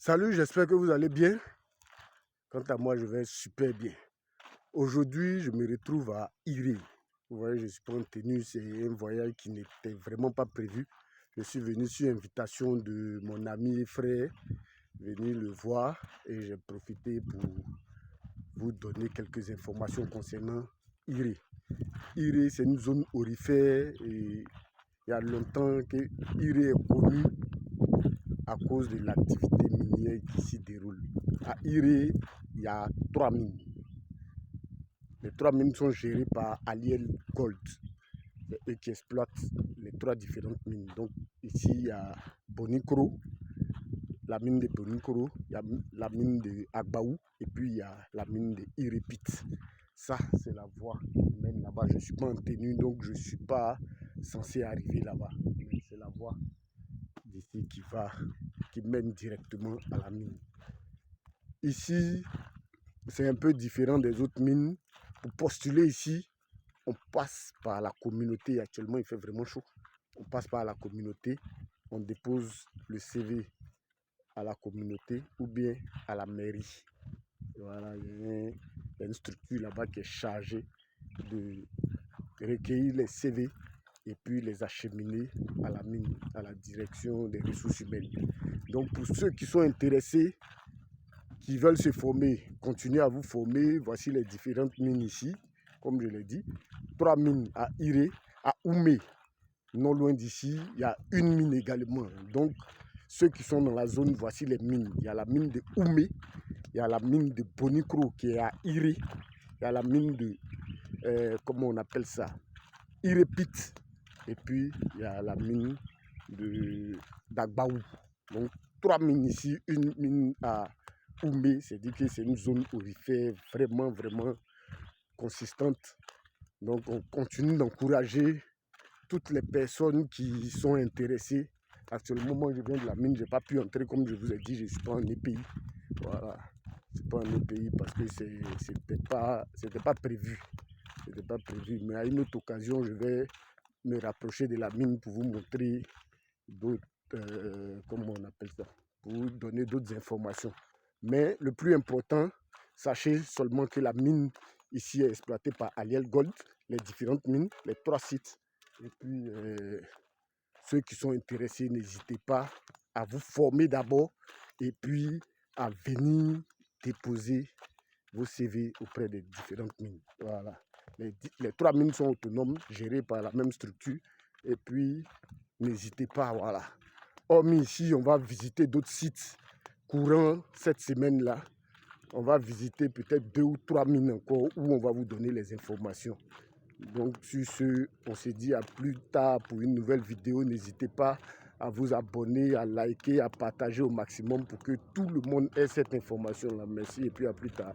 Salut, j'espère que vous allez bien. Quant à moi, je vais super bien. Aujourd'hui, je me retrouve à Iré. Vous voyez, je suis pas en tenue, c'est un voyage qui n'était vraiment pas prévu. Je suis venu sur invitation de mon ami et frère, venu le voir et j'ai profité pour vous donner quelques informations concernant Iré. Iré, c'est une zone aurifère et il y a longtemps que Iré est connu à cause de l'activité minière qui s'y déroule. À Iré, il y a 3 mines. Les 3 mines sont gérées par Aliel Gold. C'est eux qui exploitent les 3 différentes mines. Donc ici, il y a Bonikro, la mine de Bonikro, il y a la mine de Agbaou et puis il y a la mine de Irépit. Ça, c'est la voie qui mène là-bas. Je ne suis pas en tenue, donc je ne suis pas censé arriver là-bas. C'est la voie d'ici qui mène directement à la mine. Ici, c'est un peu différent des autres mines. Pour postuler ici, on passe par la communauté. Actuellement, il fait vraiment chaud. On passe par la communauté, on dépose le CV à la communauté ou bien à la mairie. Voilà, il y a une structure là-bas qui est chargée de recueillir les CV et puis les acheminer à la mine, à la direction des ressources humaines. Donc pour ceux qui sont intéressés, qui veulent se former, continuez à vous former. Voici les différentes mines ici, comme je l'ai dit. 3 mines à Iré, à Oumé, non loin d'ici, il y a une mine également. Donc, ceux qui sont dans la zone, voici les mines. Il y a la mine de Oumé, il y a la mine de Bonikro qui est à Iré, il y a la mine de, comment on appelle ça, Irépit, et puis il y a la mine d'Agbaou. Donc, 3 mines ici, une mine à Oumé, c'est-à-dire que c'est une zone aurifère vraiment consistante. Donc, on continue d'encourager toutes les personnes qui sont intéressées. Actuellement, moi, je viens de la mine, je n'ai pas pu entrer, comme je vous ai dit, je ne suis pas en EPI. Voilà, je ne suis pas en EPI parce que ce n'était pas prévu. C'était pas prévu. Mais à une autre occasion, je vais me rapprocher de la mine pour vous montrer d'autres, comment on appelle ça, pour vous donner d'autres informations. Mais le plus important, sachez seulement que la mine ici est exploitée par Aliel Gold, les différentes mines, les 3 sites. Et puis, ceux qui sont intéressés, n'hésitez pas à vous former d'abord et puis à venir déposer vos CV auprès des différentes mines. Voilà. Les 3 mines sont autonomes, gérées par la même structure. Et puis, n'hésitez pas, voilà. Hormis ici, on va visiter d'autres sites courant cette semaine-là. On va visiter peut-être 2 ou 3 mines encore où on va vous donner les informations. Donc sur ce, on se dit à plus tard pour une nouvelle vidéo. N'hésitez pas à vous abonner, à liker, à partager au maximum pour que tout le monde ait cette information-là. Merci et puis à plus tard.